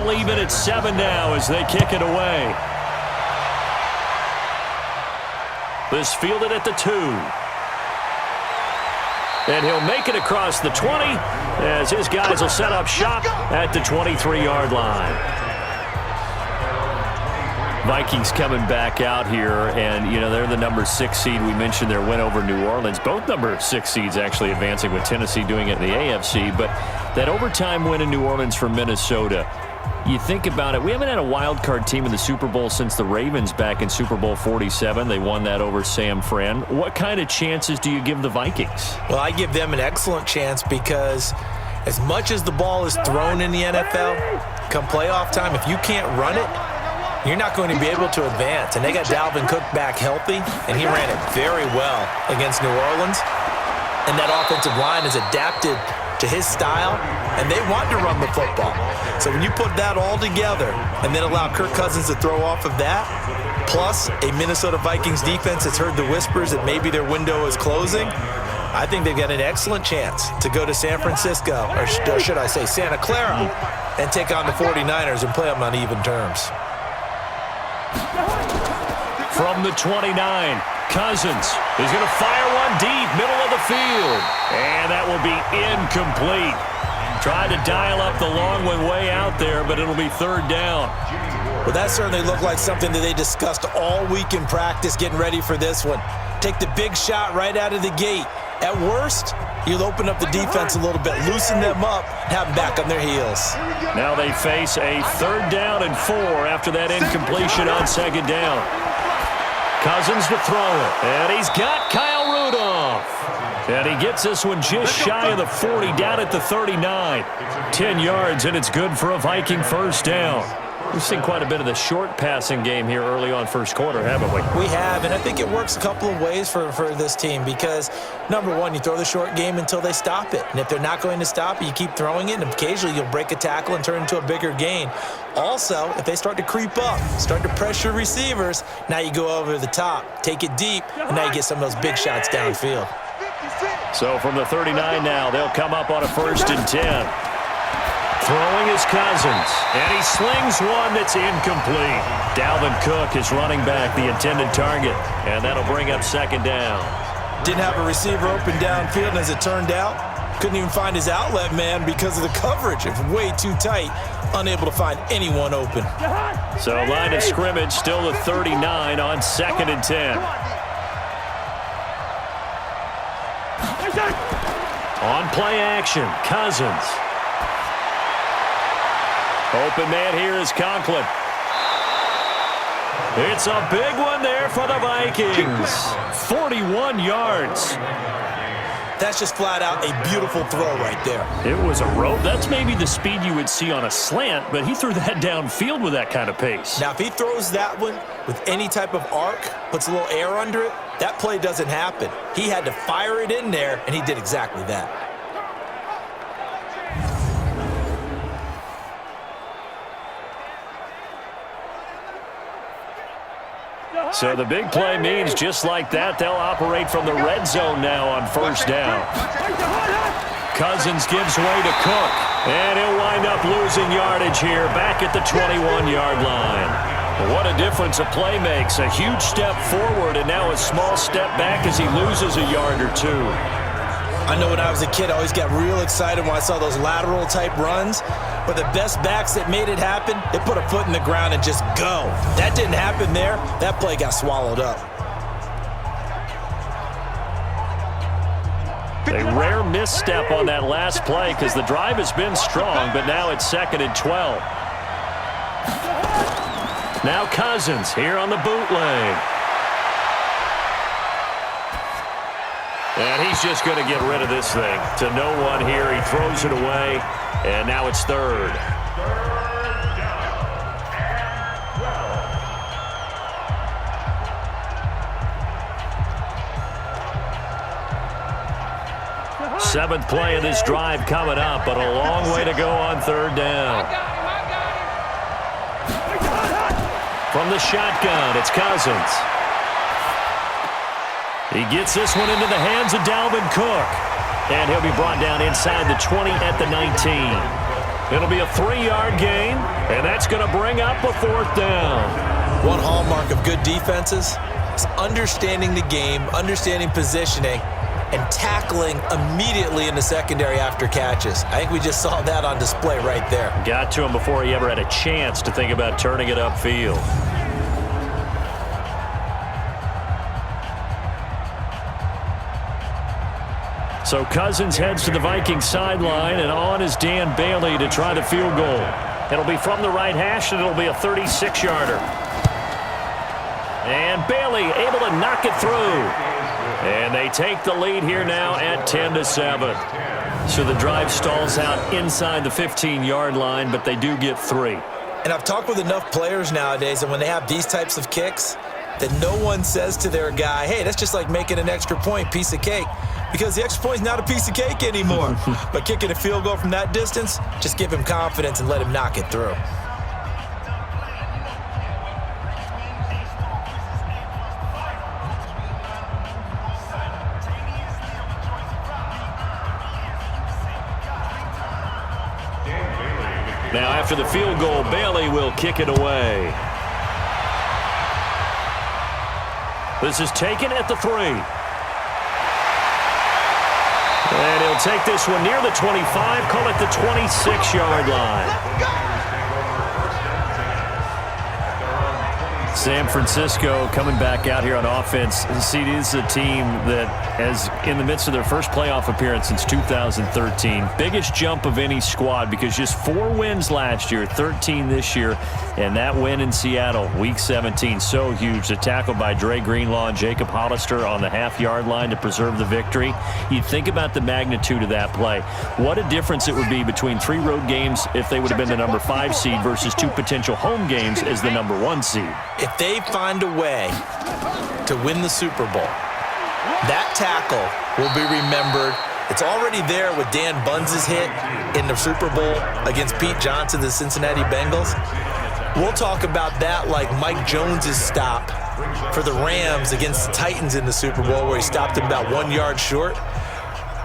All even at 7 now as they kick it away. This fielded at the 2. And he'll make it across the 20 as his guys will set up shop at the 23-yard line. Vikings coming back out here, and, you know, they're the number 6 seed. We mentioned their win over New Orleans. Both number 6 seeds actually advancing, with Tennessee doing it in the AFC. But that overtime win in New Orleans for Minnesota, you think about it, we haven't had a wild card team in the Super Bowl since the Ravens back in Super Bowl 47. They won that over San Fran. What kind of chances do you give the Vikings? Well, I give them an excellent chance because as much as the ball is thrown in the NFL, come playoff time, if you can't run it, you're not going to be able to advance. And they got Dalvin Cook back healthy, and he ran it very well against New Orleans. And that offensive line is adapted to his style, and they want to run the football. So when you put that all together and then allow Kirk Cousins to throw off of that, plus a Minnesota Vikings defense that's heard the whispers that maybe their window is closing, I think they've got an excellent chance to go to San Francisco, or should I say Santa Clara, and take on the 49ers and play them on even terms. From the 29, Cousins is going to fire one deep, middle of the field. And that will be incomplete. Tried to dial up the long one way out there, but it'll be 3rd down. Well, that certainly looked like something that they discussed all week in practice getting ready for this one. Take the big shot right out of the gate. At worst, you'll open up the defense a little bit, loosen them up, and have them back on their heels. Now they face a 3rd down and 4 after that incompletion on 2nd down. Cousins to throw it, and he's got Kyle Rudolph. And he gets this one just shy of the 40, down at the 39. 10 yards, and it's good for a Viking 1st down. We've seen quite a bit of the short passing game here early on 1st quarter, haven't we? We have, and I think it works a couple of ways for this team because, number one, you throw the short game until they stop it. And if they're not going to stop it, you keep throwing it, and occasionally you'll break a tackle and turn it into a bigger gain. Also, if they start to creep up, start to pressure receivers, now you go over the top, take it deep, and now you get some of those big shots downfield. So from the 39 now, they'll come up on a 1st and 10. Throwing is Cousins, and he slings one that's incomplete. Dalvin Cook is running back the intended target, and that'll bring up 2nd down. Didn't have a receiver open downfield, and as it turned out, couldn't even find his outlet man because of the coverage. It's way too tight, unable to find anyone open. So line of scrimmage still the 39 on 2nd and 10. On play action, Cousins. Open man here is Conklin. It's a big one there for the Vikings. 41 yards. That's just flat out a beautiful throw right there. It was a rope. That's maybe the speed you would see on a slant, but he threw that downfield with that kind of pace. Now, if he throws that one with any type of arc, puts a little air under it, that play doesn't happen. He had to fire it in there, and he did exactly that. So the big play means just like that, they'll operate from the red zone now on 1st down. Cousins gives way to Cook, and he'll wind up losing yardage here back at the 21-yard line. What a difference a play makes. A huge step forward, and now a small step back as he loses a yard or 2. I know when I was a kid, I always got real excited when I saw those lateral-type runs. But the best backs that made it happen, they put a foot in the ground and just go. That didn't happen there. That play got swallowed up. A rare misstep on that last play because the drive has been strong, but now it's 2nd and 12. Now Cousins here on the bootleg. And he's just going to get rid of this thing. To no one here. He throws it away. And now it's 3rd. Seventh play of this drive coming up, but a long way to go on 3rd down. From the shotgun, it's Cousins. He gets this one into the hands of Dalvin Cook. And he'll be brought down inside the 20 at the 19. It'll be a 3-yard gain, and going to bring up a 4th down. One hallmark of good defenses is understanding the game, understanding positioning, and tackling immediately in the secondary after catches. I think we just saw that on display right there. Got to him before he ever had a chance to think about turning it upfield. So Cousins heads to the Vikings sideline, and on is Dan Bailey to try the field goal. It'll be from the right hash, and it'll be a 36-yarder. And Bailey able to knock it through. And they take the lead here now at 10-7. So the drive stalls out inside the 15-yard line, but they do get 3. And I've talked with enough players nowadays that when they have these types of kicks, that no one says to their guy, hey, that's just like making an extra point, piece of cake. Because the extra point is not a piece of cake anymore. But kicking a field goal from that distance, just give him confidence and let him knock it through. Now after the field goal, Bailey will kick it away. This is taken at the 3. And he'll take this one near the 25, call it the 26-yard line. San Francisco coming back out here on offense. See, this is a team that has, in the midst of their first playoff appearance since 2013, biggest jump of any squad because just 4 wins last year, 13 this year, and that win in Seattle, Week 17, so huge. The tackle by Dre Greenlaw and Jacob Hollister on the half-yard line to preserve the victory. You think about the magnitude of that play. What a difference it would be between 3 road games if they would have been the number 5 seed versus 2 potential home games as the number 1 seed. If they find a way to win the Super Bowl, that tackle will be remembered. It's already there with Dan Bunz's hit in the Super Bowl against Pete Johnson, the Cincinnati Bengals. We'll talk about that like Mike Jones's stop for the Rams against the Titans in the Super Bowl where he stopped him about 1 yard short.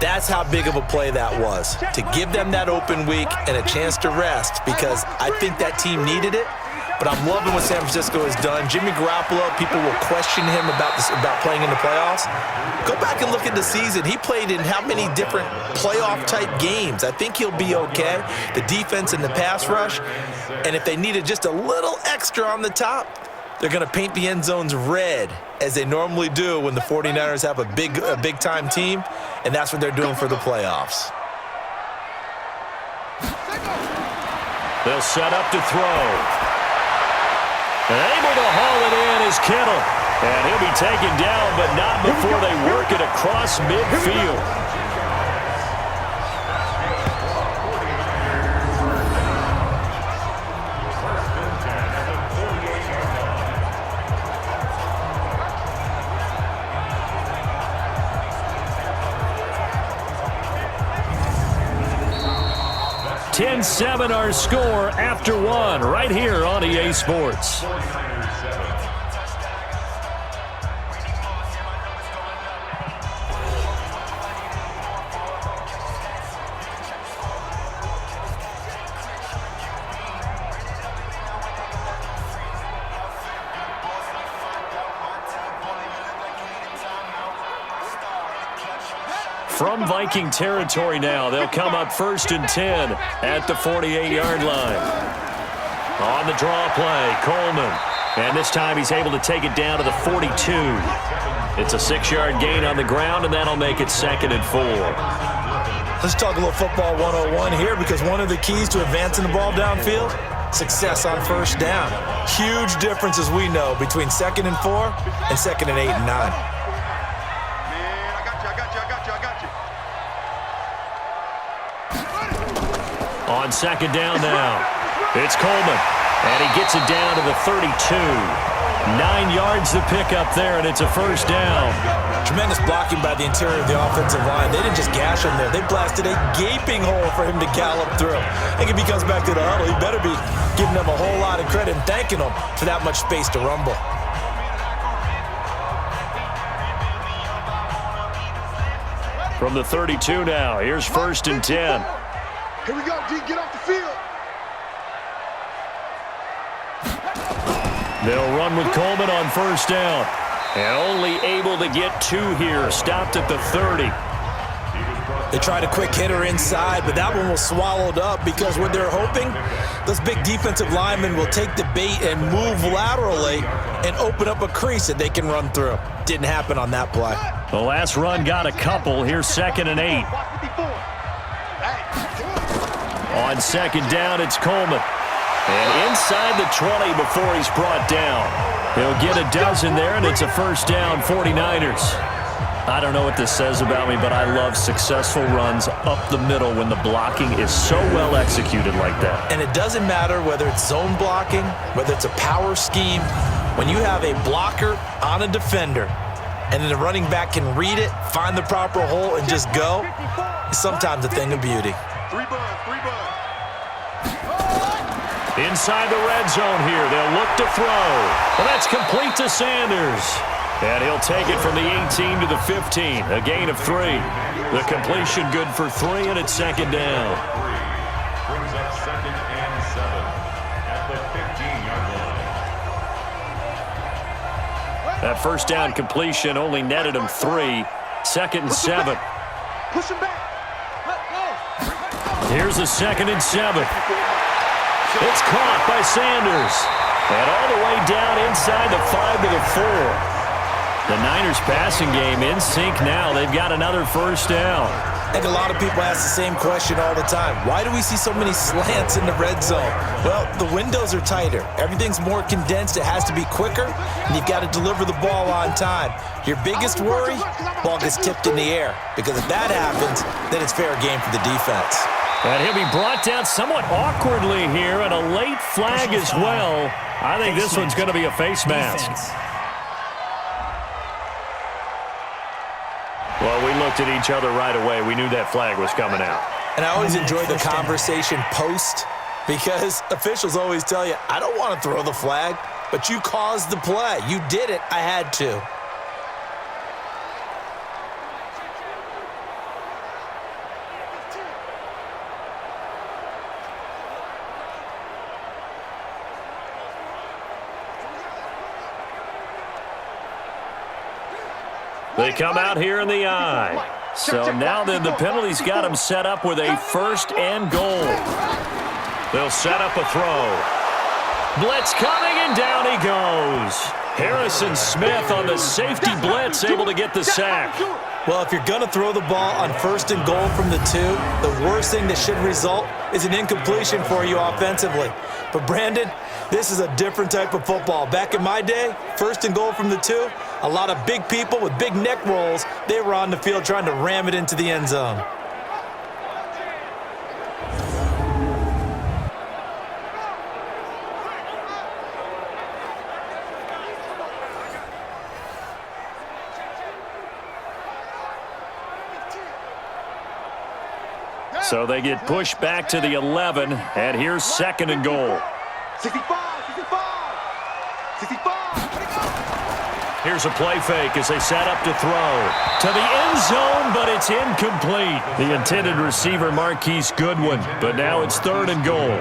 That's how big of a play that was, to give them that open week and a chance to rest, because I think that team needed it. But I'm loving what San Francisco has done. Jimmy Garoppolo, people will question him about playing in the playoffs. Go back and look at the season. He played in how many different playoff-type games. I think he'll be okay. The defense and the pass rush. And if they needed just a little extra on the top, they're going to paint the end zones red, as they normally do when the 49ers have a big-time team, and that's what they're doing for the playoffs. They'll set up to throw. And able to haul it in is Kittle. And he'll be taken down, but not before they work it across midfield. (10-7) our score after 1 right here on EA Sports. From Viking territory now, they'll come up 1st and 10 at the 48-yard line. On the draw play, Coleman. And this time he's able to take it down to the 42. It's a 6-yard gain on the ground, and that'll make it 2nd and 4. Let's talk a little football 101 here, because one of the keys to advancing the ball downfield, success on 1st down. Huge difference, as we know, between 2nd and 4 and 2nd and 8 and 9. On 2nd down now, it's Coleman, and he gets it down to the 32. 9 yards to pick up there, and it's a 1st down. Tremendous blocking by the interior of the offensive line. They didn't just gash him there. They blasted a gaping hole for him to gallop through. I think if he comes back to the huddle, he better be giving them a whole lot of credit and thanking them for that much space to rumble. From the 32 now, here's 1st and 10. Here we go, D. Get off the field. They'll run with Coleman on first down. And only able to get 2 here. Stopped at the 30. They tried a quick hitter inside, but that one was swallowed up because what they're hoping, those big defensive linemen will take the bait and move laterally and open up a crease that they can run through. Didn't happen on that play. The last run got a couple. Here's 2nd and 8. On 2nd down, it's Coleman. And inside the 20 before he's brought down. He'll get a dozen there, and it's a first down, 49ers. I don't know what this says about me, but I love successful runs up the middle when the blocking is so well executed like that. And it doesn't matter whether it's zone blocking, whether it's a power scheme. When you have a blocker on a defender, and then the running back can read it, find the proper hole, and just go, it's sometimes a thing of beauty. Inside the red zone here, they'll look to throw. Well, that's complete to Sanders. And he'll take it from the 18 to the 15, a gain of 3. The completion good for 3, and it's 2nd down. Brings up 2nd and 7 at the 15-yard line. That first down completion only netted him 3. 2nd and 7. Push him back. Here's the 2nd and 7. It's caught by Sanders. And all the way down inside the 5 to the 4. The Niners passing game in sync now. They've got another first down. I think a lot of people ask the same question all the time. Why do we see so many slants in the red zone? Well, the windows are tighter. Everything's more condensed. It has to be quicker, and you've got to deliver the ball on time. Your biggest worry, ball gets tipped in the air, because if that happens, then it's fair game for the defense. And he'll be brought down somewhat awkwardly here, and a late flag as well. I think this one's going to be a face mask. Well, we looked at each other right away. We knew that flag was coming out. And I always enjoy the conversation post, because officials always tell you, I don't want to throw the flag, but you caused the play. You did it. I had to. They come out here in the eye. So now then the penalty's got them set up with a 1st and goal. They'll set up a throw. Blitz coming, and down he goes. Harrison Smith on the safety blitz, able to get the sack. Well, if you're going to throw the ball on 1st and goal from the 2, the worst thing that should result is an incompletion for you offensively. But, Brandon, this is a different type of football. Back in my day, 1st and goal from the 2, a lot of big people with big neck rolls, they were on the field trying to ram it into the end zone. So they get pushed back to the 11, and here's 2nd and goal. 65. Here's a play fake as they set up to throw. To the end zone, but it's incomplete. The intended receiver, Marquise Goodwin, but now it's 3rd and goal.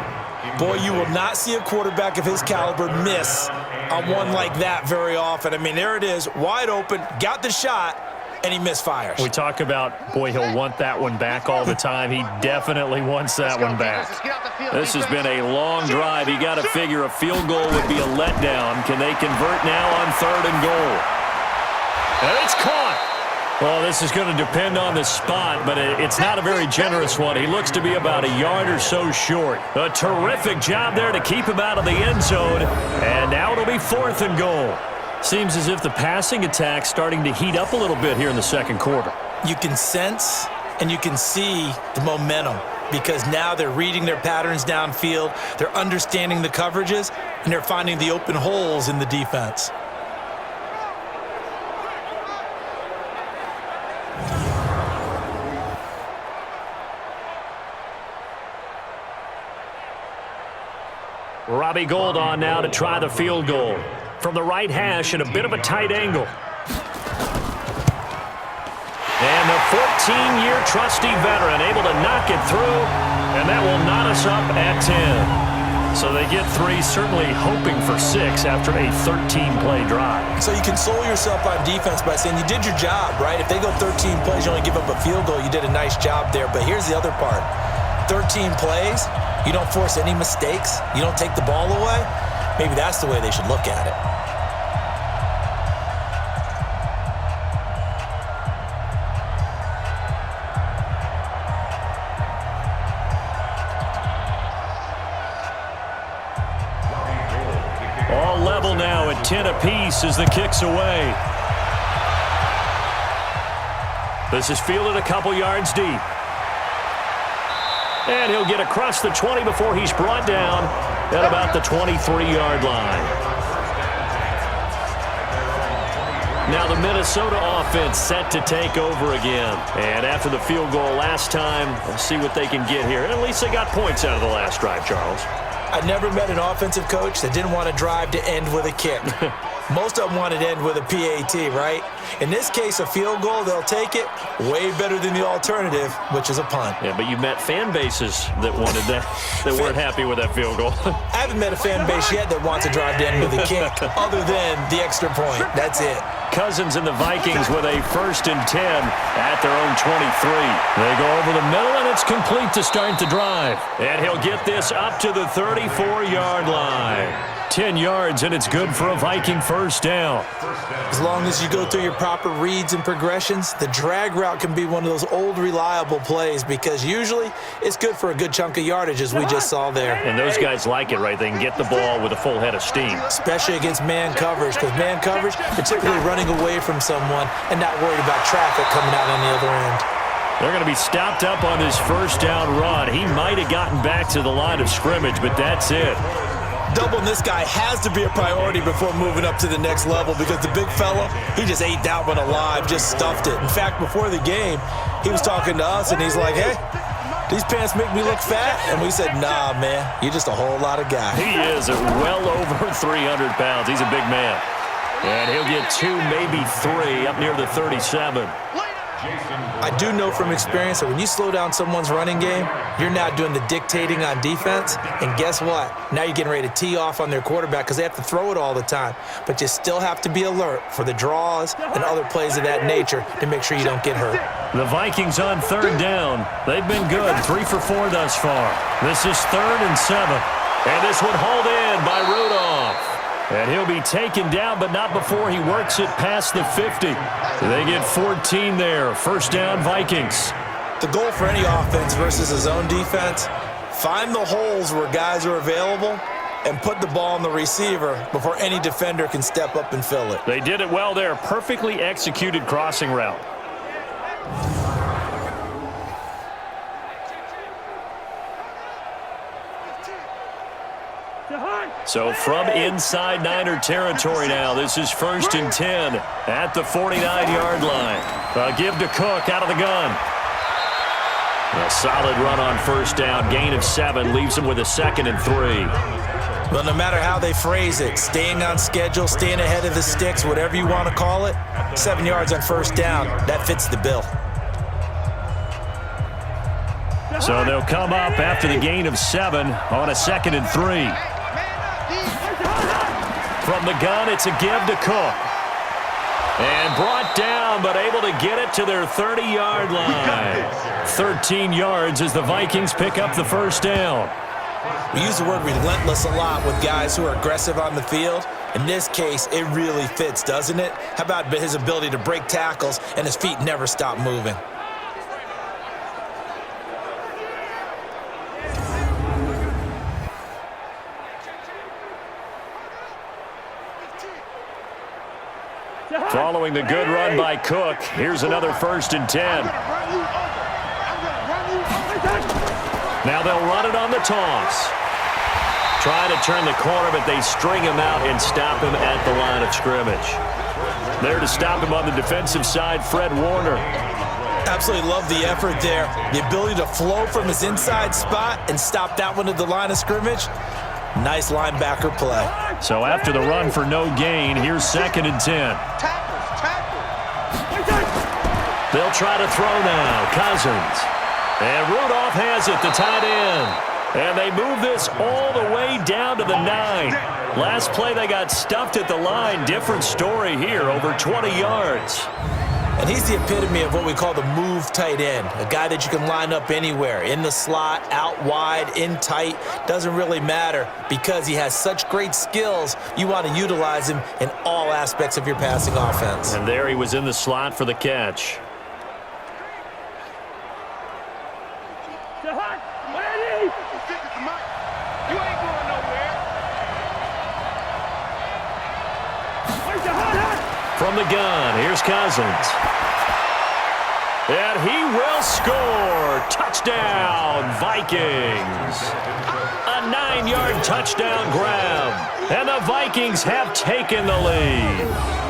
Boy, you will not see a quarterback of his caliber miss on one like that very often. I mean, there it is, wide open, got the shot, and he misfires. We talk about, boy, he'll want that one back all the time. He definitely wants that one back. This has been a long drive. You got to figure a field goal would be a letdown. Can they convert now on 3rd and goal? And it's caught. Well, this is going to depend on the spot, but it's not a very generous one. He looks to be about a yard or so short. A terrific job there to keep him out of the end zone. And now it'll be 4th and goal. Seems as if the passing attack's starting to heat up a little bit here in the 2nd quarter. You can sense and you can see the momentum, because now they're reading their patterns downfield, they're understanding the coverages, and they're finding the open holes in the defense. Robbie Gould on now to try the field goal. From the right hash at a bit of a tight angle. And the 14-year trusty veteran able to knock it through, and that will knot us up at 10. So they get 3, certainly hoping for 6 after a 13-play drive. So you console yourself on defense by saying you did your job, right? If they go 13 plays, you only give up a field goal, you did a nice job there. But here's the other part. 13 plays, you don't force any mistakes, you don't take the ball away. Maybe that's the way they should look at it. All level now at 10 apiece as the kick's away. This is fielded a couple yards deep. And he'll get across the 20 before he's brought down at about the 23-yard line. Now the Minnesota offense set to take over again. And after the field goal last time, let's see what they can get here. And at least they got points out of the last drive, Charles. I never met an offensive coach that didn't want to drive to end with a kick. Most of them wanted to end with a PAT, right? In this case, a field goal, they'll take it way better than the alternative, which is a punt. Yeah, but you met fan bases that wanted that, that weren't happy with that field goal. I haven't met a fan base yet that wants to drive to end with a kick other than the extra point. That's it. Cousins and the Vikings with a 1st and 10 at their own 23. They go over the middle, and it's complete to start the drive. And he'll get this up to the 34-yard line. 10 yards, and it's good for a Viking 1st down. As long as you go through your proper reads and progressions, the drag route can be one of those old reliable plays because usually it's good for a good chunk of yardage, as we just saw there. And those guys like it, right? They can get the ball with a full head of steam. Especially against man coverage, because man coverage, you're typically running away from someone and not worried about traffic coming out on the other end. They're going to be stopped up on this 1st down run. He might have gotten back to the line of scrimmage, but that's it. Doubling this guy has to be a priority before moving up to the next level because the big fella, he just ate that one alive, just stuffed it. In fact, before the game, he was talking to us, and he's like, hey, these pants make me look fat? And we said, nah, man, you're just a whole lot of guy. He is at well over 300 pounds. He's a big man. And he'll get 2, maybe 3 up near the 37. I do know from experience that when you slow down someone's running game, you're now doing the dictating on defense. And guess what? Now you're getting ready to tee off on their quarterback because they have to throw it all the time. But you still have to be alert for the draws and other plays of that nature to make sure you don't get hurt. The Vikings on 3rd down. They've been good, 3 for 4 thus far. This is 3rd and 7. And this one hauled in by Rudolph. And he'll be taken down, but not before he works it past the 50. They get 14 there. 1st down, Vikings. The goal for any offense versus a zone defense, find the holes where guys are available and put the ball on the receiver before any defender can step up and fill it. They did it well there. Perfectly executed crossing route. So from inside Niner territory now, this is 1st and 10 at the 49-yard line. A give to Cook out of the gun. A solid run on 1st down. Gain of 7 leaves him with a 2nd and 3. Well, no matter how they phrase it, staying on schedule, staying ahead of the sticks, whatever you want to call it, 7 yards on 1st down, that fits the bill. So they'll come up after the gain of 7 on a 2nd and 3. From the gun, it's a give to Cook. And brought down, but able to get it to their 30-yard line. 13 yards as the Vikings pick up the 1st down. We use the word relentless a lot with guys who are aggressive on the field. In this case, it really fits, doesn't it? How about his ability to break tackles and his feet never stop moving? Following the good run by Cook, here's another 1st and 10. Now they'll run it on the toss. Trying to turn the corner, but they string him out and stop him at the line of scrimmage. There to stop him on the defensive side, Fred Warner. Absolutely love the effort there. The ability to flow from his inside spot and stop that one at the line of scrimmage. Nice linebacker play. So after the run for no gain, here's 2nd and 10. They'll try to throw now. Cousins. And Rudolph has it, the tight end. And they move this all the way down to the 9. Last play, they got stuffed at the line. Different story here, over 20 yards. And he's the epitome of what we call the move tight end, a guy that you can line up anywhere, in the slot, out wide, in tight, doesn't really matter because he has such great skills. You want to utilize him in all aspects of your passing offense. And there he was in the slot for the catch. From the gun, here's Cousins. And he will score. Touchdown, Vikings. A 9-yard touchdown grab. And the Vikings have taken the lead.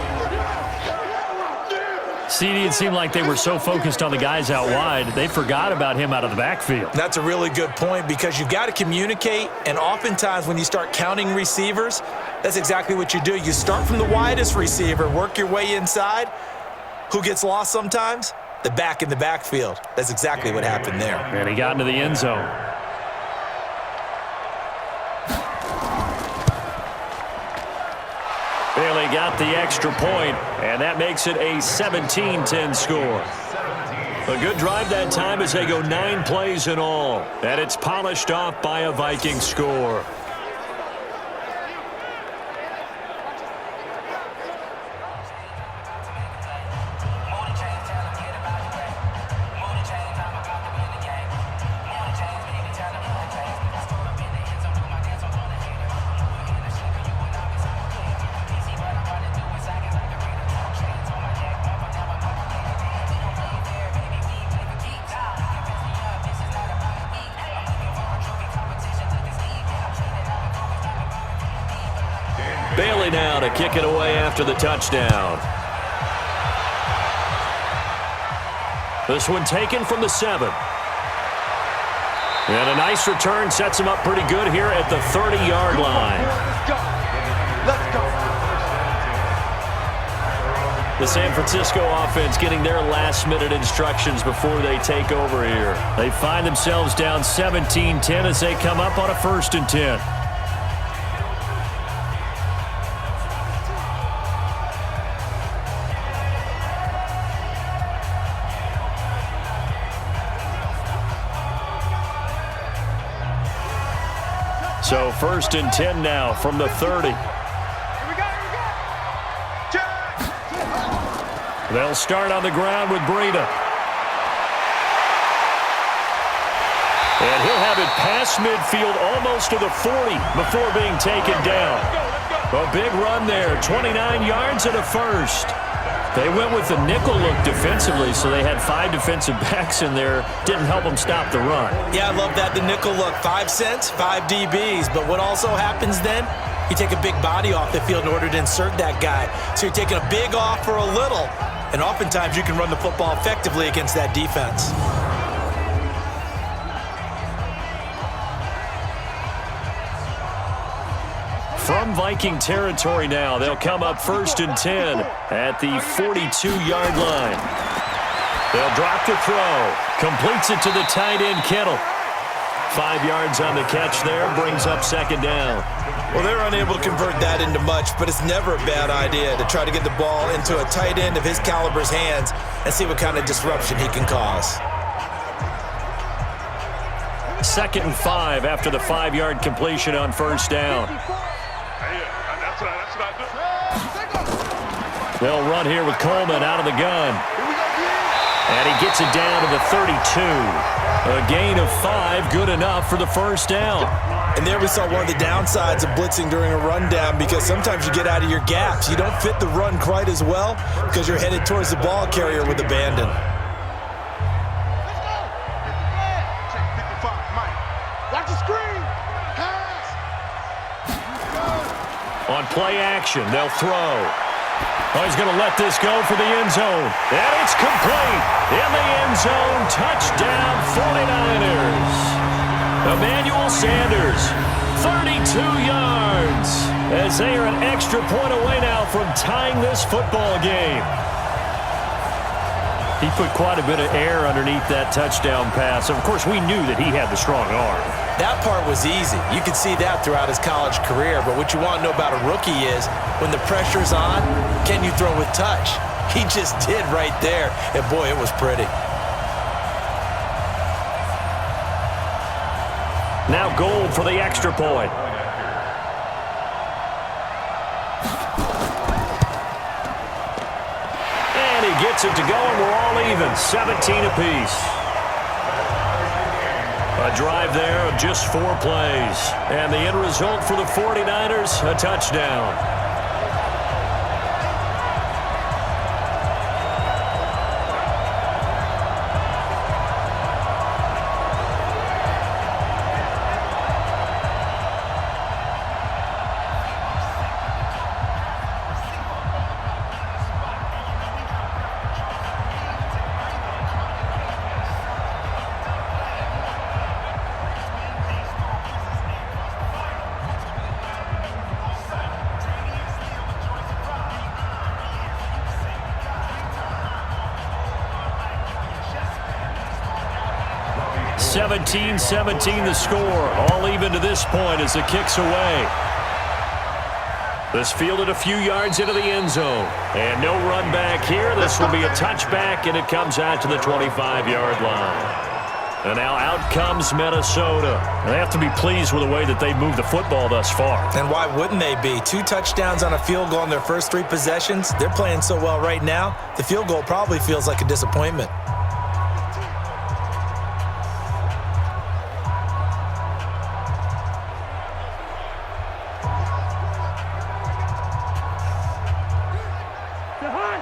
CD, it seemed like they were so focused on the guys out wide, they forgot about him out of the backfield. That's a really good point because you've got to communicate, and oftentimes when you start counting receivers, that's exactly what you do. You start from the widest receiver, work your way inside. Who gets lost sometimes? The back in the backfield. That's exactly what happened there. And he got into the end zone. Bailey got the extra point, and that makes it a 17-10 score. A good drive that time as they go 9 plays in all. And it's polished off by a Viking score. Bailey now to kick it away after the touchdown. This one taken from the 7. And a nice return sets him up pretty good here at the 30-yard line. Let's go. The San Francisco offense getting their last-minute instructions before they take over here. They find themselves down 17-10 as they come up on a 1st and 10. So 1st and 10 now from the 30. They'll start on the ground with Breida. And he'll have it past midfield almost to the 40 before being taken down. A big run there, 29 yards and a 1st. They went with the nickel look defensively, so they had 5 defensive backs in there. Didn't help them stop the run. Yeah, I love that, the nickel look. 5 cents, 5 DBs. But what also happens then, you take a big body off the field in order to insert that guy. So you're taking a big off for a little. And oftentimes you can run the football effectively against that defense. From Viking territory now, they'll come up 1st and 10 at the 42-yard line. They'll drop the throw. Completes it to the tight end, Kittle. 5 yards on the catch there, brings up 2nd down. Well, they're unable to convert that into much, but it's never a bad idea to try to get the ball into a tight end of his caliber's hands and see what kind of disruption he can cause. 2nd and 5 after the 5-yard completion on 1st down. They'll run here with Coleman out of the gun. And he gets it down to the 32. A gain of 5, good enough for the 1st down. And there we saw one of the downsides of blitzing during a rundown because sometimes you get out of your gaps. You don't fit the run quite as well because you're headed towards the ball carrier with abandon. Watch the screen. On play action, they'll throw. Oh, he's going to let this go for the end zone. And it's complete. In the end zone, touchdown 49ers. Emmanuel Sanders, 32 yards. As they are an extra point away now from tying this football game. He put quite a bit of air underneath that touchdown pass. Of course, we knew that he had the strong arm. That part was easy. You could see that throughout his college career. But what you want to know about a rookie is when the pressure's on, can you throw with touch? He just did right there. And, boy, it was pretty. Now Gold for the extra point. And he gets it to go, and we're all even, 17 apiece. A drive there of just 4 plays. And the end result for the 49ers, a touchdown. (17-17) the score. All even to this point as the kick's away. This fielded a few yards into the end zone. And no run back here. This will be a touchback, and it comes out to the 25-yard line. And now out comes Minnesota. They have to be pleased with the way that they've moved the football thus far. And why wouldn't they be? 2 touchdowns on a field goal in their first 3 possessions. They're playing so well right now, the field goal probably feels like a disappointment.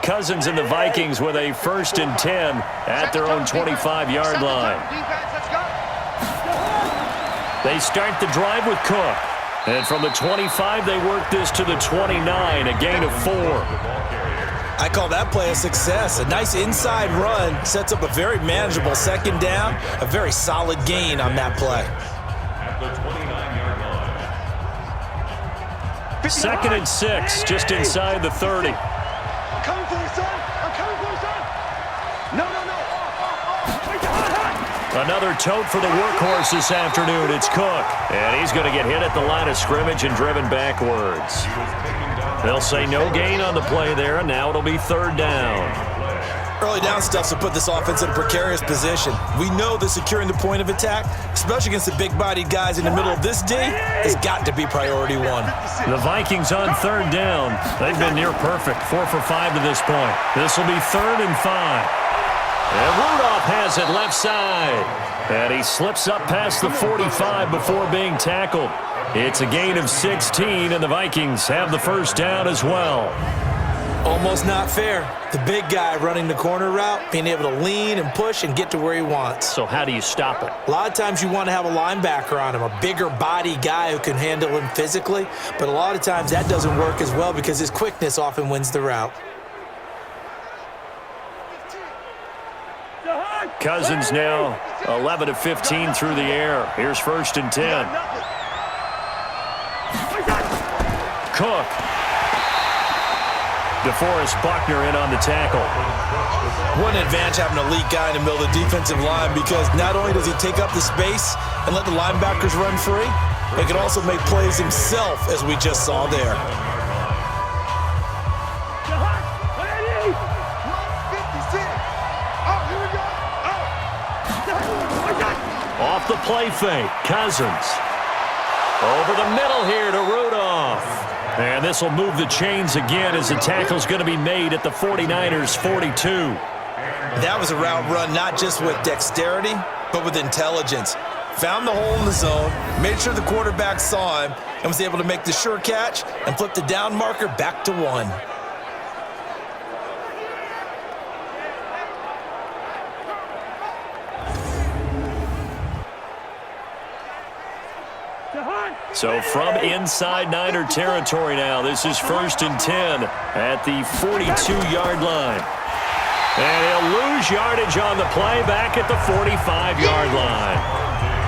Cousins and the Vikings with a 1st and 10 at their own 25-yard line. They start the drive with Cook. And from the 25, they work this to the 29, a gain of 4. I call that play a success. A nice inside run sets up a very manageable 2nd down, a very solid gain on that play. At the 29-yard line. 2nd and 6, just inside the 30. Coming for you, son. I'm coming for you, son. No. Another tote for the workhorse this afternoon. It's Cook. And he's going to get hit at the line of scrimmage and driven backwards. They'll say no gain on the play there, and now it'll be 3rd down. Early down stuff to put this offense in a precarious position. We know that securing the point of attack, especially against the big-bodied guys in the middle of this day, has got to be priority 1. The Vikings on 3rd down. They've been near perfect, 4 for 5 to this point. This will be 3rd and 5. And Rudolph has it left side. And he slips up past the 45 before being tackled. It's a gain of 16, and the Vikings have the 1st down as well. Almost not fair. The big guy running the corner route, being able to lean and push and get to where he wants. So how do you stop it? A lot of times you want to have a linebacker on him, a bigger body guy who can handle him physically. But a lot of times that doesn't work as well because his quickness often wins the route. Cousins now 11 of 15 through the air. Here's 1st and 10. Cook. DeForest Buckner in on the tackle. What an advantage having an elite guy in the middle of the defensive line because not only does he take up the space and let the linebackers run free, but he can also make plays himself, as we just saw there. Off the play fake, Cousins. Over the middle here to Rudolph. And this will move the chains again as the tackle's going to be made at the 49ers' 42. That was a route run not just with dexterity, but with intelligence. Found the hole in the zone, made sure the quarterback saw him, and was able to make the sure catch and flip the down marker back to 1. So from inside Niner territory now, this is 1st and 10 at the 42-yard line. And he'll lose yardage on the play back at the 45-yard line.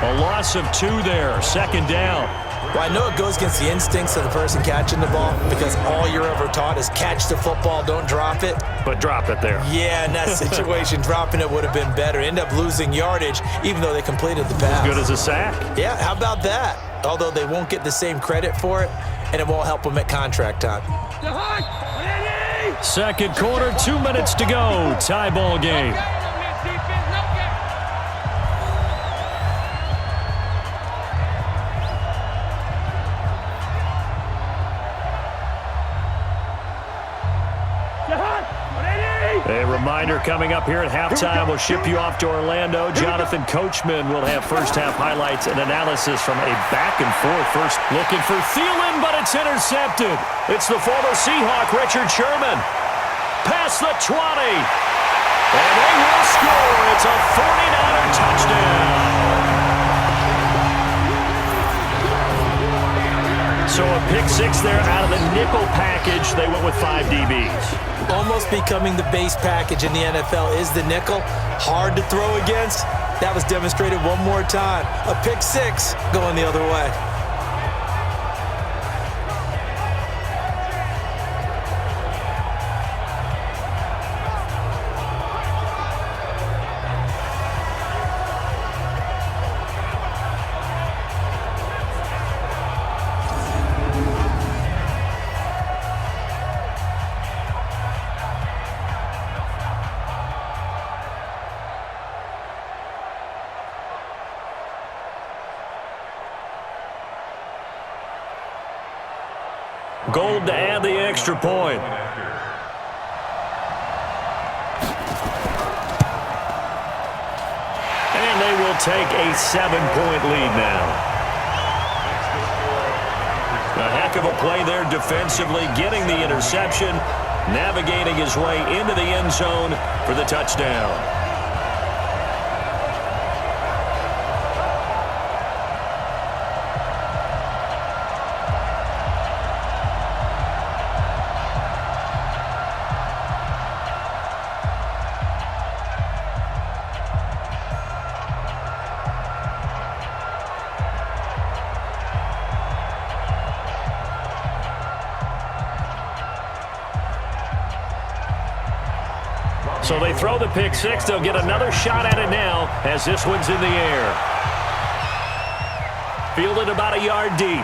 A loss of 2 there, 2nd down. Well, I know it goes against the instincts of the person catching the ball because all you're ever taught is catch the football, don't drop it. But drop it there. Yeah, in that situation, dropping it would have been better. End up losing yardage, even though they completed the pass. Good as a sack. Yeah, how about that? Although they won't get the same credit for it, and it won't help them at contract time. Second quarter, 2 minutes to go. Tie ball game. A reminder coming up here at halftime. We'll ship you off to Orlando. Jonathan Coachman will have first-half highlights and analysis from a back-and-forth. First looking for Thielen, but it's intercepted. It's the former Seahawk, Richard Sherman. Past the 20. And they will score. It's a 49er touchdown. So a pick six there out of the nickel package. They went with 5 DBs. Almost becoming the base package in the NFL is the nickel. Hard to throw against. That was demonstrated one more time. A pick six going the other way. Gold to add the extra point. And they will take a 7-point lead now. A heck of a play there defensively, getting the interception, navigating his way into the end zone for the touchdown. So they throw the pick six. They'll get another shot at it now as this one's in the air. Fielded about a yard deep.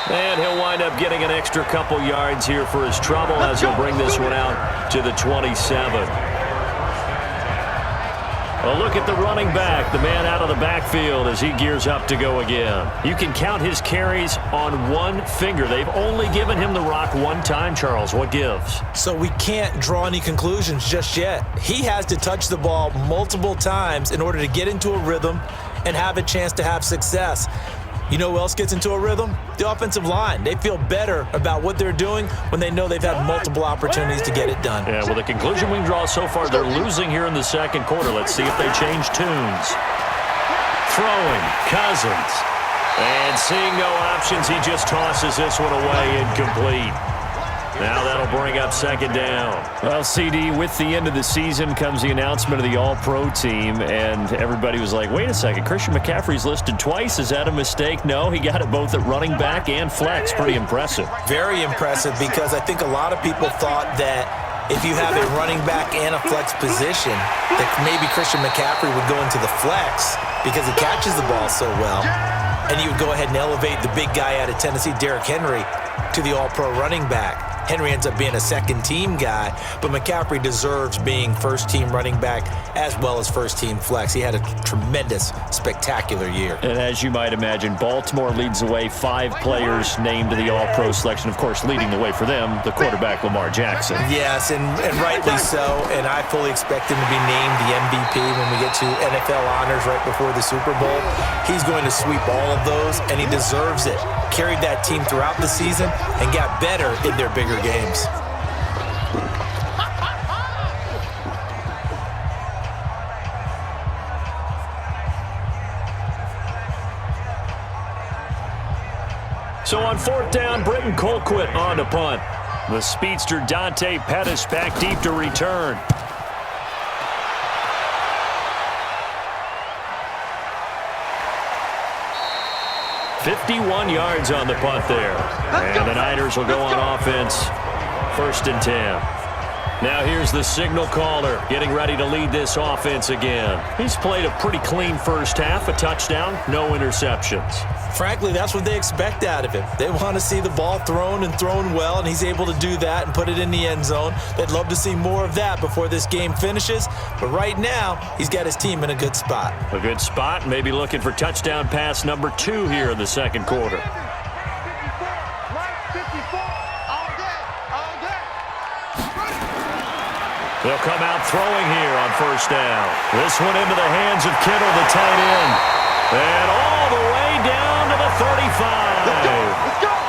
And he'll wind up getting an extra couple yards here for his trouble as he'll bring this one out to the 27. A look at the running back, the man out of the backfield as he gears up to go again. You can count his carries on one finger. They've only given him the rock one time, Charles. What gives? So we can't draw any conclusions just yet. He has to touch the ball multiple times in order to get into a rhythm and have a chance to have success. You know who else gets into a rhythm? The offensive line. They feel better about what they're doing when they know they've had multiple opportunities to get it done. Yeah, well, the conclusion we can draw so far, they're losing here in the second quarter. Let's see if they change tunes. Throwing, Cousins. And seeing no options, he just tosses this one away, incomplete. Now that'll bring up second down. Well, CD, with the end of the season comes the announcement of the All-Pro team, and everybody was like, wait a second, Christian McCaffrey's listed twice. Is that a mistake? No, he got it both at running back and flex. Pretty impressive. Very impressive because I think a lot of people thought that if you have a running back and a flex position, that maybe Christian McCaffrey would go into the flex because he catches the ball so well, and you would go ahead and elevate the big guy out of Tennessee, Derrick Henry, to the All-Pro running back. Henry ends up being a second-team guy, but McCaffrey deserves being first-team running back as well as first-team flex. He had a tremendous, spectacular year. And as you might imagine, Baltimore leads the way. 5 players named to the All-Pro selection. Of course, leading the way for them, the quarterback, Lamar Jackson. Yes, and rightly so, and I fully expect him to be named the MVP when we get to NFL honors right before the Super Bowl. He's going to sweep all of those, and he deserves it. Carried that team throughout the season and got better in their bigger games. So on fourth down, Britton Colquitt on to punt. The speedster Dante Pettis back deep to return. 51 yards on the punt there. And the Niners will go on offense, 1st and 10. Now here's the signal caller getting ready to lead this offense again. He's played a pretty clean first half, a touchdown, no interceptions. Frankly, that's what they expect out of him. They want to see the ball thrown and thrown well, and he's able to do that and put it in the end zone. They'd love to see more of that before this game finishes, but right now, he's got his team in a good spot. A good spot, maybe looking for touchdown pass number 2 here in the second quarter. They'll come out throwing here on 1st down. This one into the hands of Kittle, the tight end. And all the way down to the 35.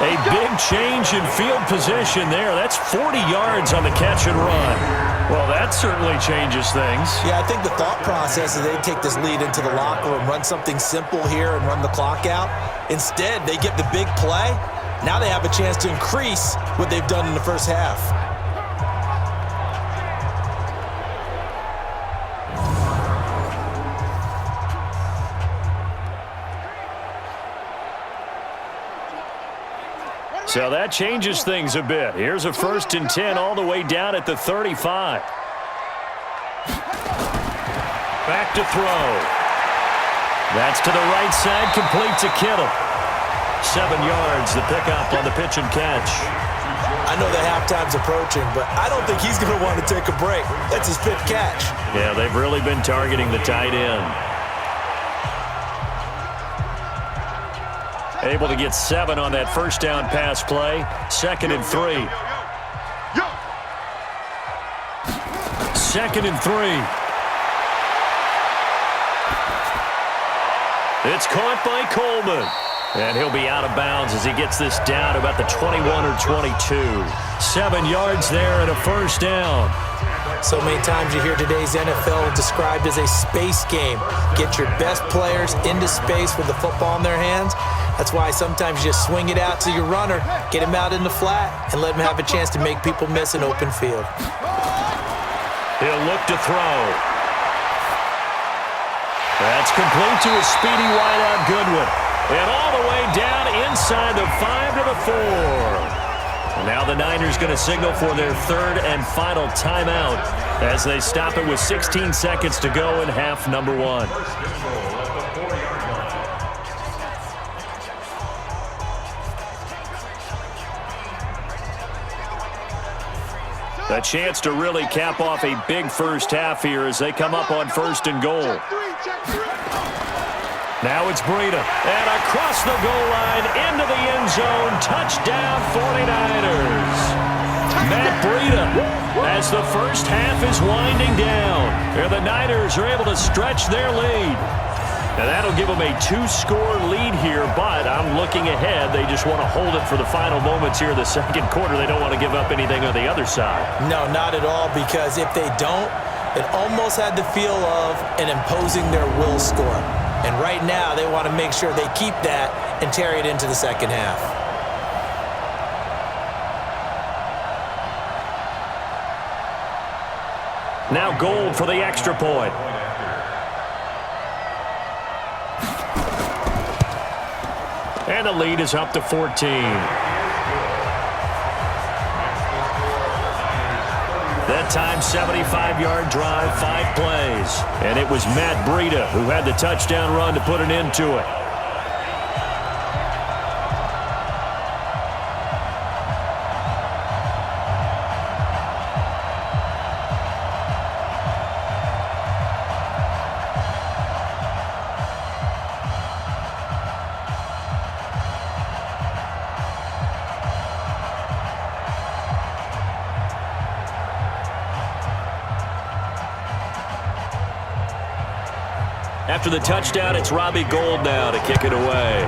A big change in field position there. That's 40 yards on the catch and run. Well, that certainly changes things. Yeah, I think the thought process is they take this lead into the locker room, run something simple here and run the clock out. Instead, they get the big play. Now they have a chance to increase what they've done in the first half. So that changes things a bit. Here's a 1st and 10 all the way down at the 35. Back to throw. That's to the right side, complete to Kittle. 7 yards, the pickup on the pitch and catch. I know that halftime's approaching, but I don't think he's going to want to take a break. That's his 5th catch. Yeah, they've really been targeting the tight end. Able to get 7 on that 1st down pass play. 2nd and 3. 2nd and 3. It's caught by Coleman. And he'll be out of bounds as he gets this down about the 21 or 22. 7 yards there and a 1st down. So many times you hear today's NFL described as a space game. Get your best players into space with the football in their hands. That's why sometimes you just swing it out to your runner, get him out in the flat, and let him have a chance to make people miss an open field. He'll look to throw. That's complete to a speedy wideout Goodwin. And all the way down inside the 5 to the 4. And now the Niners going to signal for their 3rd and final timeout as they stop it with 16 seconds to go in half number 1. A chance to really cap off a big first half here as they come up on 1st and goal. Now it's Breida. And across the goal line into the end zone. Touchdown 49ers. Matt Breida as the first half is winding down. And the Niners are able to stretch their lead. And that'll give them a 2-score lead here, but I'm looking ahead. They just want to hold it for the final moments here in the second quarter. They don't want to give up anything on the other side. No, not at all, because if they don't, it almost had the feel of an imposing their will score. And right now, they want to make sure they keep that and carry it into the second half. Now Gold for the extra point. And the lead is up to 14. That time, 75-yard drive, 5 plays. And it was Matt Breida who had the touchdown run to put an end to it. After the touchdown, it's Robbie Gould now to kick it away.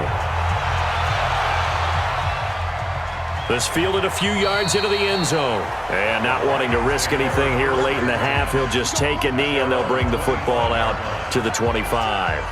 This fielded a few yards into the end zone. And not wanting to risk anything here late in the half, he'll just take a knee and they'll bring the football out to the 25.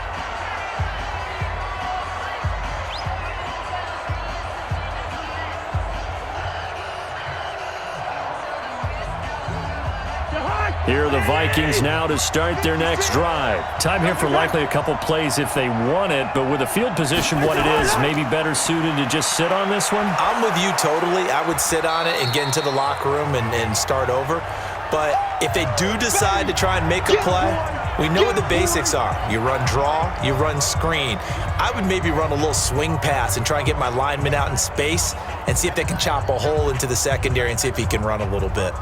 Here are the Vikings now to start their next drive. Time here for likely a couple plays if they want it, but with the field position what it is, maybe better suited to just sit on this one? I'm with you totally. I would sit on it and get into the locker room and start over. But if they do decide to try and make a play, we know what the basics are. You run draw, you run screen. I would maybe run a little swing pass and try and get my lineman out in space and see if they can chop a hole into the secondary and see if he can run a little bit.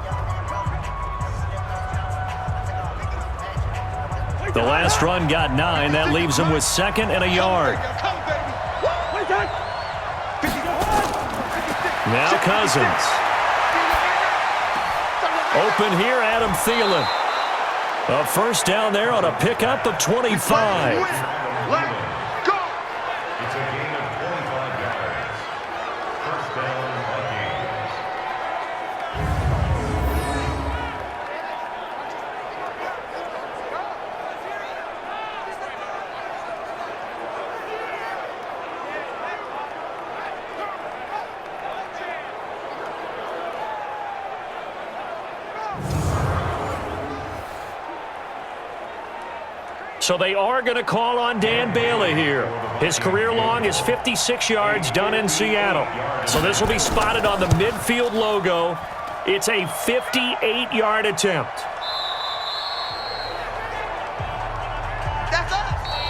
The last run got 9. That leaves him with 2nd and a yard. Now Cousins. Open here, Adam Thielen. A first down there on a pickup of 25. It's a gain of 25 yards. First down, Vikings. So they are going to call on Dan Bailey here. His career long is 56 yards done in Seattle. So this will be spotted on the midfield logo. It's a 58-yard attempt.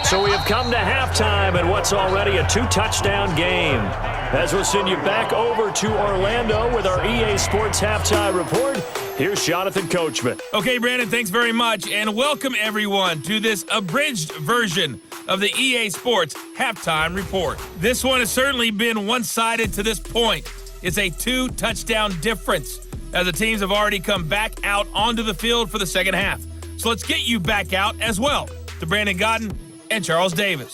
So we have come to halftime in what's already a 2-touchdown game. As we'll send you back over to Orlando with our EA Sports Halftime Report, here's Jonathan Coachman. Okay, Brandon, thanks very much, and welcome everyone to this abridged version of the EA Sports Halftime Report. This one has certainly been one-sided to this point. It's a 2-touchdown difference as the teams have already come back out onto the field for the second half. So let's get you back out as well to Brandon Godden and Charles Davis.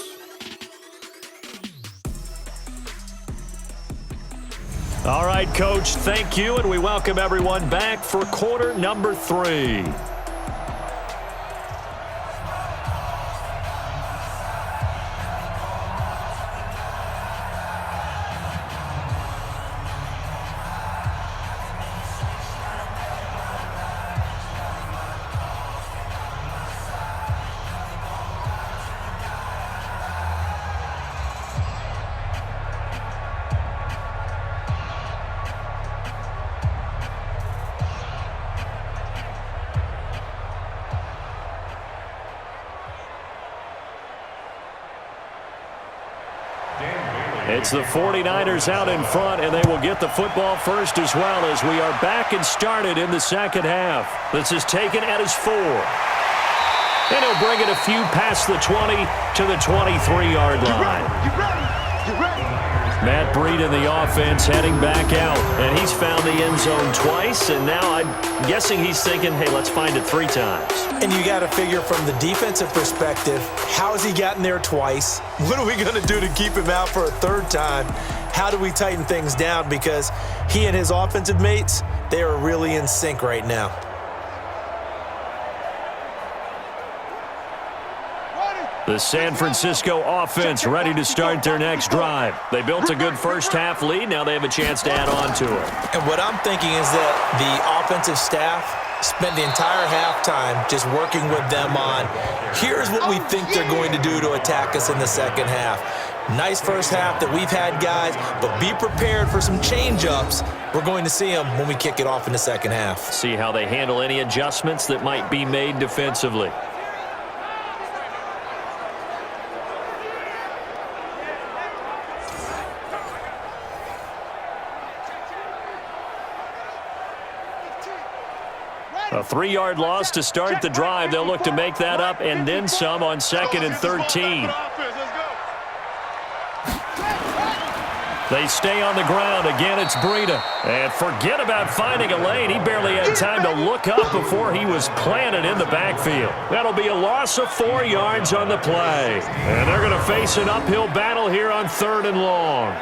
All right, Coach, thank you, and we welcome everyone back for quarter number 3. It's the 49ers out in front, and they will get the football first as well as we are back and started in the second half. This is taken at his 4. And he'll bring it a few past the 20 to the 23-yard line. Matt Breed in the offense heading back out, and he's found the end zone twice, and now I'm guessing he's thinking, hey, let's find it 3 times. And you got to figure from the defensive perspective, how has he gotten there twice? What are we going to do to keep him out for a 3rd time? How do we tighten things down? Because he and his offensive mates, they are really in sync right now. The San Francisco offense ready to start their next drive. They built a good first-half lead. Now they have a chance to add on to it. And what I'm thinking is that the offensive staff spent the entire halftime just working with them on, here's what we think they're going to do to attack us in the second half. Nice first half that we've had, guys, but be prepared for some change-ups. We're going to see them when we kick it off in the second half. See how they handle any adjustments that might be made defensively. A 3-yard loss to start the drive. They'll look to make that up and then some on 2nd and 13. They stay on the ground. Again, it's Breida. And forget about finding a lane. He barely had time to look up before he was planted in the backfield. That'll be a loss of 4 yards on the play. And they're going to face an uphill battle here on 3rd and long.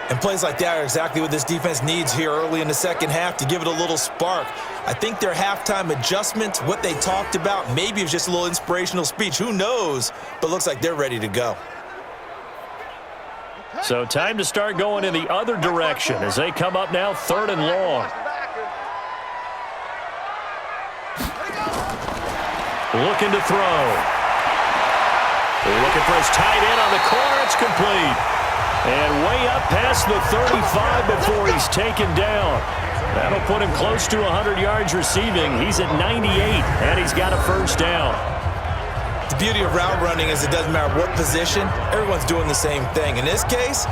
And plays like that are exactly what this defense needs here early in the second half to give it a little spark. I think their halftime adjustments, what they talked about, maybe it's just a little inspirational speech. Who knows? But looks like they're ready to go. So time to start going in the other direction as they come up now 3rd and long. looking to throw. Looking for his tight end on the corner. It's complete. And way up past the 35 before he's taken down. That'll put him close to 100 yards receiving. He's at 98, and he's got a first down. The beauty of route running is it doesn't matter what position. Everyone's doing the same thing. In this case,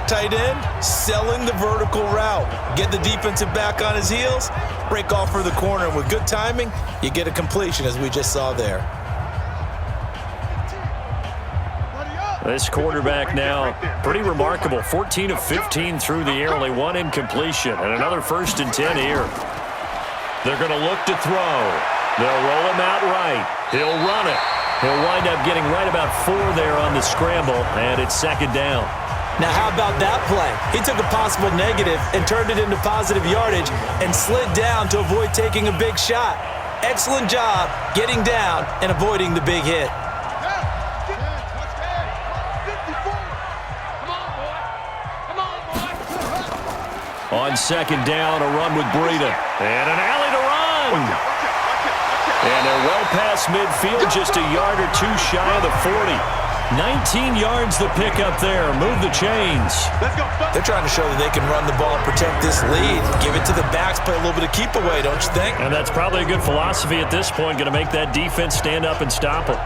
tight end, selling the vertical route. Get the defensive back on his heels, break off for the corner. And with good timing, you get a completion, as we just saw there. This quarterback now, pretty remarkable. 14 of 15 through the air, only one incompletion. And another 1st and 10 here. They're going to look to throw. They'll roll him out right. He'll run it. He'll wind up getting right about 4 there on the scramble, and it's 2nd down. Now, how about that play? He took a possible negative and turned it into positive yardage and slid down to avoid taking a big shot. Excellent job getting down and avoiding the big hit. On 2nd down, a run with Breida. And an alley to run. And they're well past midfield, just a yard or 2 shy of the 40. 19 yards the pickup there. Move the chains. They're trying to show that they can run the ball, protect this lead. Give it to the backs, play a little bit of keep away, don't you think? And that's probably a good philosophy at this point. Going to make that defense stand up and stop it.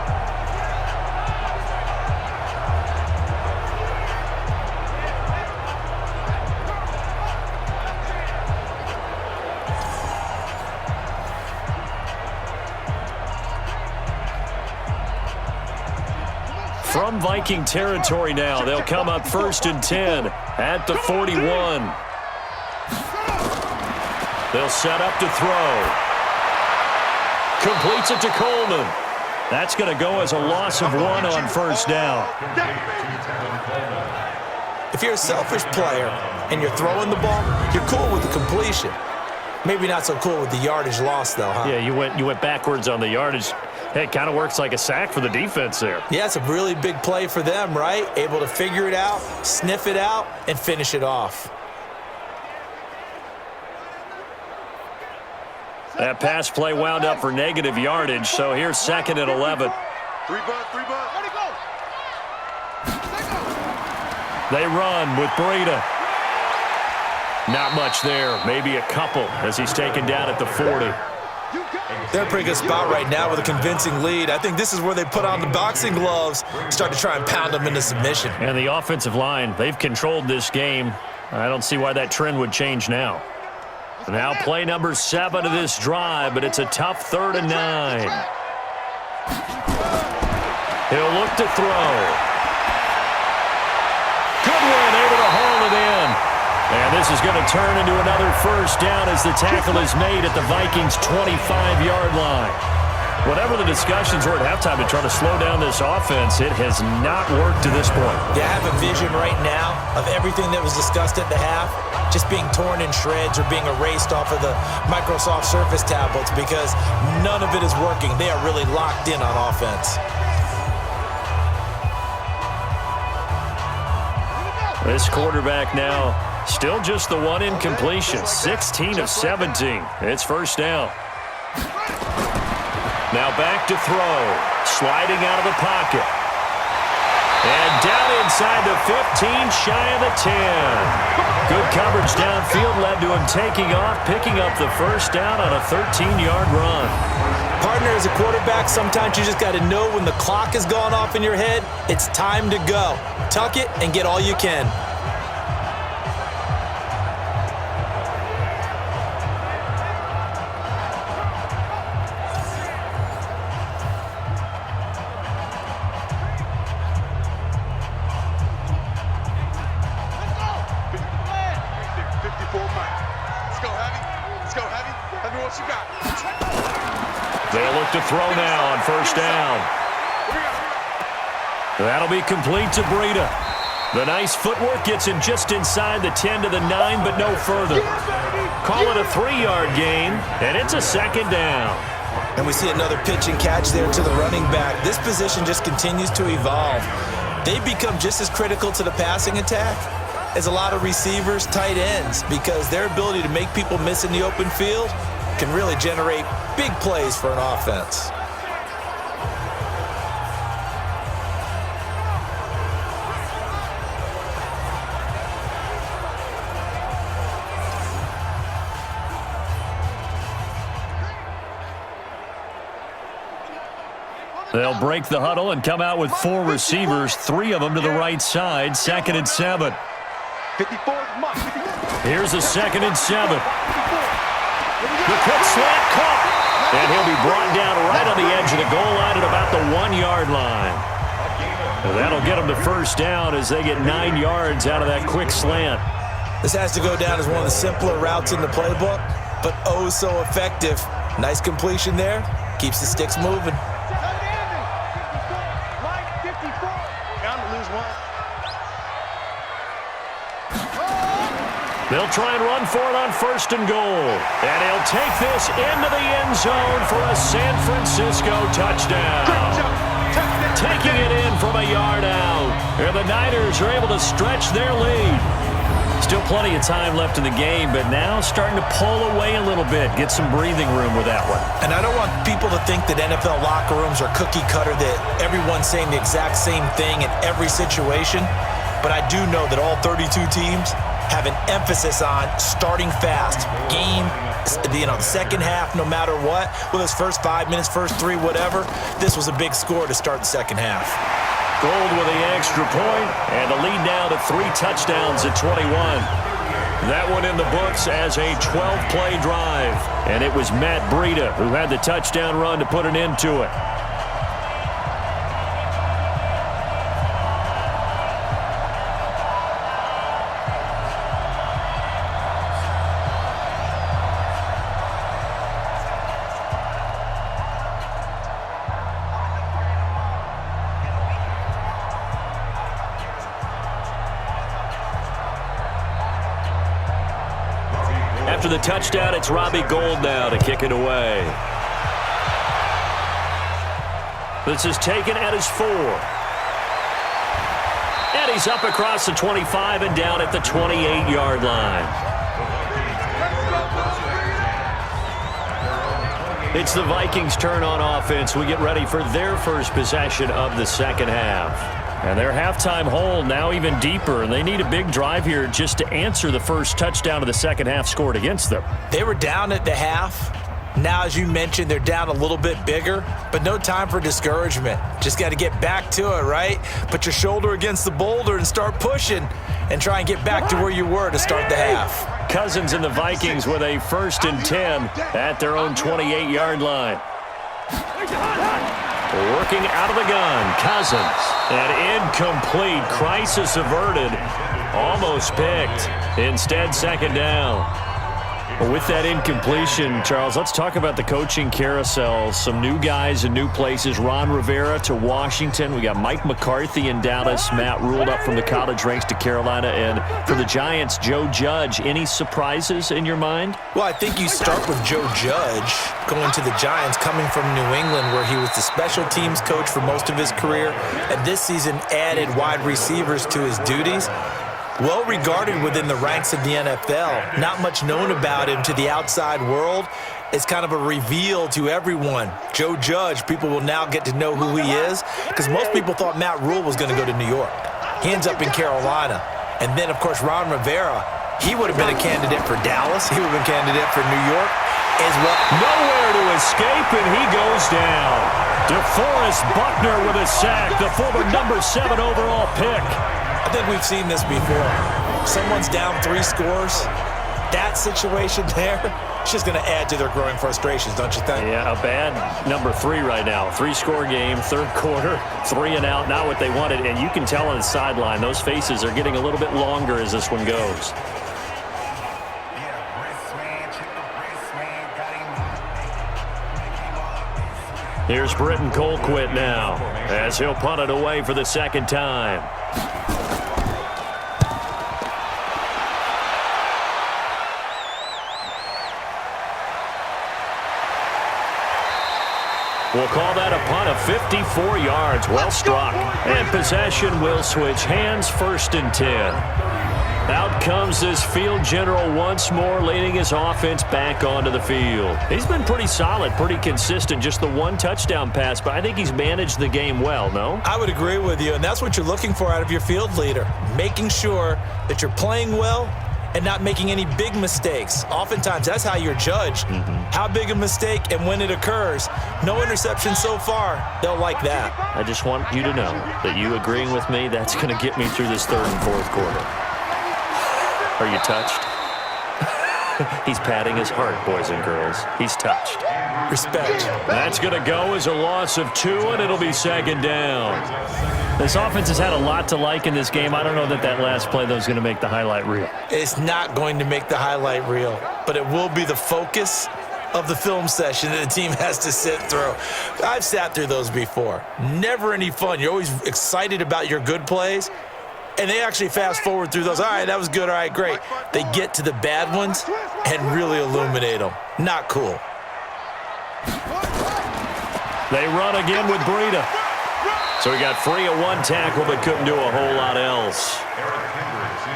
From Viking territory now, they'll come up 1st and 10 at the 41. They'll set up to throw. Completes it to Coleman. That's going to go as a loss of 1 on 1st down. If you're a selfish player and you're throwing the ball, you're cool with the completion. Maybe not so cool with the yardage loss, though, huh? Yeah, you went backwards on the yardage. Hey, it kind of works like a sack for the defense there. Yeah, it's a really big play for them, right? Able to figure it out, sniff it out, and finish it off. That pass play wound up for negative yardage, so here's 2nd and 11. 3 bucks. Ready, go. They run with Breida. Not much there, maybe a couple as he's taken down at the 40. They're in a pretty good spot right now with a convincing lead. I think this is where they put on the boxing gloves, start to try and pound them into submission. And the offensive line, they've controlled this game. I don't see why that trend would change now. Now play number 7 of this drive, but it's a tough 3rd and 9. He'll look to throw. Good one, able to haul it in. And this is going to turn into another 1st down as the tackle is made at the Vikings' 25-yard line. Whatever the discussions were at halftime to try to slow down this offense, it has not worked to this point. Yeah, I have a vision right now of everything that was discussed at the half just being torn in shreds or being erased off of the Microsoft Surface tablets because none of it is working. They are really locked in on offense. This quarterback now still just the 1 incompletion. 16 of 17. It's 1st down. Now back to throw. Sliding out of the pocket. And down inside the 15, shy of the 10. Good coverage downfield led to him taking off, picking up the 1st down on a 13-yard run. Partner, as a quarterback, sometimes you just got to know when the clock has gone off in your head, it's time to go. Tuck it and get all you can. They'll look to throw now on 1st down. That'll be complete to Breida. The nice footwork gets him just inside the 10 to the 9, but no further. Call it a 3-yard gain, and it's a 2nd down. And we see another pitch and catch there to the running back. This position just continues to evolve. They become just as critical to the passing attack as a lot of receivers, tight ends, because their ability to make people miss in the open field can really generate big plays for an offense. They'll break the huddle and come out with 4 receivers, 3 of them to the right side, 2nd and 7. 54, Here's a 2nd and 7. The quick slant caught. And he'll be brought down right on the edge of the goal line at about the 1-yard line. And that'll get them to first down as they get 9 yards out of that quick slant. This has to go down as one of the simpler routes in the playbook, but oh so effective. Nice completion there. Keeps the sticks moving. They'll try and run for it on 1st and goal. And he'll take this into the end zone for a San Francisco touchdown. Taking it in from a yard out. And the Niners are able to stretch their lead. Still plenty of time left in the game, but now starting to pull away a little bit. Get some breathing room with that one. And I don't want people to think that NFL locker rooms are cookie cutter, that everyone's saying the exact same thing in every situation. But I do know that all 32 teams have an emphasis on starting fast. Game, the second half, no matter what. Whether it's first 5 minutes, first 3, whatever. This was a big score to start the second half. Gold with the extra point, and the lead now to 3 touchdowns at 21. That one in the books as a 12-play drive. And it was Matt Breida who had the touchdown run to put an end to it. After the touchdown, it's Robbie Gould now to kick it away. This is taken at his 4. And he's up across the 25 and down at the 28-yard line. It's the Vikings' turn on offense. We get ready for their first possession of the second half. And their halftime hole now even deeper, and they need a big drive here just to answer the first touchdown of the second half scored against them. They were down at the half. Now, as you mentioned, they're down a little bit bigger, but no time for discouragement. Just got to get back to it, right? Put your shoulder against the boulder and start pushing and try and get back to where you were to start the half. Cousins and the Vikings with a 1st and 10 at their own 28-yard line. Working out of the gun, Cousins. And incomplete. Crisis averted. Almost picked. Instead, 2nd down. With that incompletion, Charles, let's talk about the coaching carousel. Some new guys in new places. Ron Rivera to Washington. We got Mike McCarthy in Dallas. Matt Rule up from the college ranks to Carolina. And for the Giants, Joe Judge. Any surprises in your mind? Well, I think you start with Joe Judge going to the Giants, coming from New England, where he was the special teams coach for most of his career. And this season added wide receivers to his duties. Well regarded within the ranks of the NFL. Not much known about him to the outside world. It's kind of a reveal to everyone. Joe Judge, people will now get to know who he is, because most people thought Matt Rule was going to go to New York. He ends up in Carolina. And then, of course, Ron Rivera, he would have been a candidate for Dallas. He would have been a candidate for New York as well. Nowhere to escape, and he goes down. DeForest Buckner with a sack, the former number 7 overall pick. I think we've seen this before. Someone's down 3 scores. That situation there, it's just going to add to their growing frustrations, don't you think? Yeah, a bad number 3 right now. 3-score game, 3rd quarter, 3 and out, not what they wanted. And you can tell on the sideline, those faces are getting a little bit longer as this one goes. Here's Britton Colquitt now as he'll punt it away for the 2nd time. We'll call that a punt of 54 yards. Well struck. And possession will switch hands, 1st and 10. Out comes this field general once more, leading his offense back onto the field. He's been pretty solid, pretty consistent, just the 1 touchdown pass, but I think he's managed the game well, no? I would agree with you, and that's what you're looking for out of your field leader, making sure that you're playing well and not making any big mistakes. Oftentimes, that's how you're judged. How big a mistake and when it occurs. No interception so far. They'll like that. I just want you to know that you agreeing with me, that's going to get me through this third and fourth quarter. Are you touched? He's patting his heart, boys and girls. He's touched. Respect. That's going to go as a loss of 2, and it'll be second down. This offense has had a lot to like in this game. I don't know that last play, though, is going to make the highlight reel. It's not going to make the highlight reel, but it will be the focus of the film session that the team has to sit through. I've sat through those before. Never any fun. You're always excited about your good plays, and they actually fast forward through those. All right, that was good. All right, great. They get to the bad ones and really illuminate them. Not cool. They run again with Breida. So he got free of one tackle but couldn't do a whole lot else.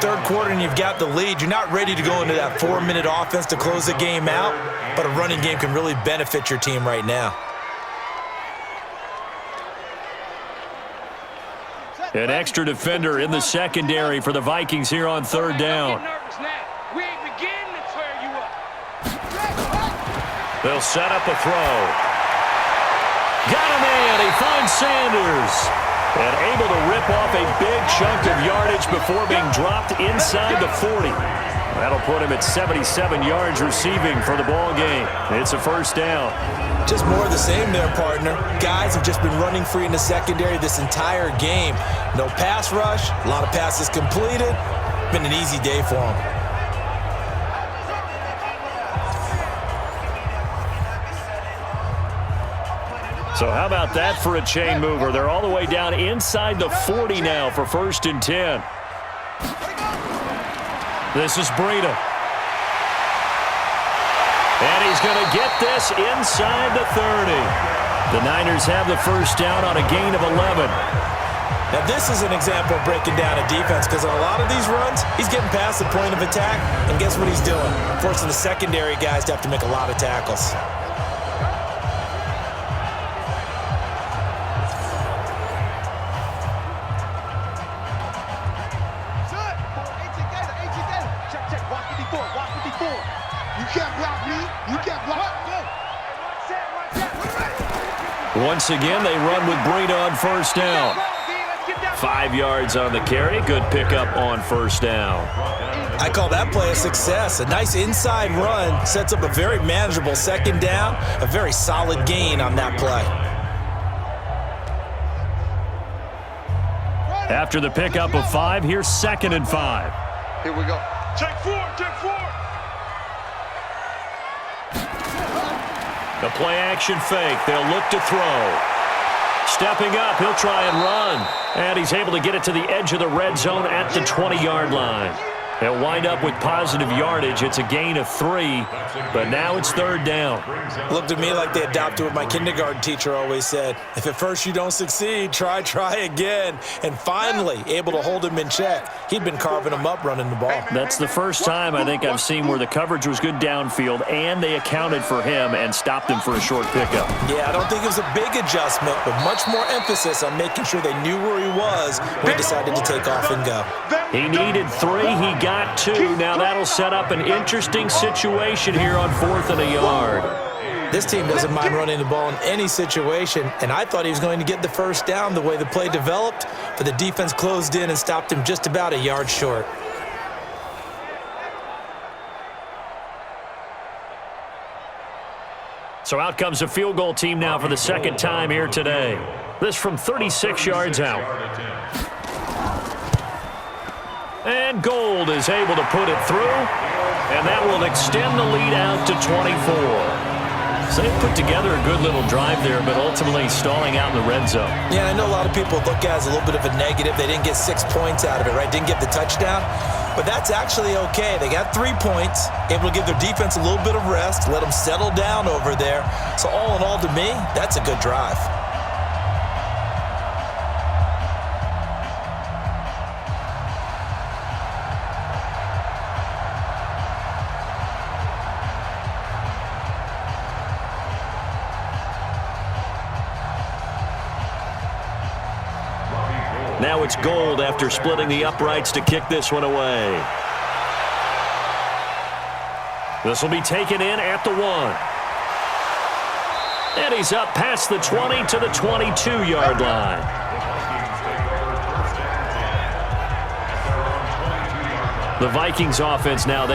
Third quarter and you've got the lead. You're not ready to go into that 4-minute offense to close the game out, but a running game can really benefit your team right now. An extra defender in the secondary for the Vikings here on third down. They'll set up a throw. Got a man. He finds Sanders. And able to rip off a big chunk of yardage before being dropped inside the 40. That'll put him at 77 yards receiving for the ball game. It's a first down. Just more of the same there, partner. Guys have just been running free in the secondary this entire game. No pass rush, a lot of passes completed. Been an easy day for them. So how about that for a chain mover? They're all the way down inside the 40 now for 1st and 10. This is Breida. And he's going to get this inside the 30. The Niners have the first down on a gain of 11. Now this is an example of breaking down a defense because on a lot of these runs, he's getting past the point of attack, and guess what he's doing? Forcing the secondary guys to have to make a lot of tackles. Once again, they run with Breida on first down. 5 yards on the carry. Good pickup on first down. I call that play a success. A nice inside run sets up a very manageable second down. A very solid gain on that play. After the pickup of 5, here's 2nd and 5. Here we go. Check 4, check 4. The play-action fake. They'll look to throw. Stepping up, he'll try and run. And he's able to get it to the edge of the red zone at the 20-yard line. They'll wind up with positive yardage. It's a gain of 3, but now it's third down. Looked to me like they adopted what my kindergarten teacher always said. If at first you don't succeed, try again. And finally, able to hold him in check. He'd been carving him up running the ball. That's the first time I think I've seen where the coverage was good downfield and they accounted for him and stopped him for a short pickup. Yeah, I don't think it was a big adjustment, but much more emphasis on making sure they knew where he was when he decided to take off and go. He needed 3. He got 2. Now that'll set up an interesting situation here on 4th and a yard. This team doesn't mind running the ball in any situation, and I thought he was going to get the first down the way the play developed, but the defense closed in and stopped him just about a yard short. So out comes a field goal team now for the second time here today. This from 36 yards out. And Gold is able to put it through, and that will extend the lead out to 24. So they put together a good little drive there, but ultimately stalling out in the red zone. Yeah, I know a lot of people look at it as a little bit of a negative. They didn't get 6 points out of it, right? Didn't get the touchdown. But that's actually okay. They got 3 points, able to give their defense a little bit of rest, let them settle down over there. So all in all, to me, that's a good drive. Now it's Gold after splitting the uprights to kick this one away. This will be taken in at the 1. And he's up past the 20 to the 22-yard line. The Vikings offense now,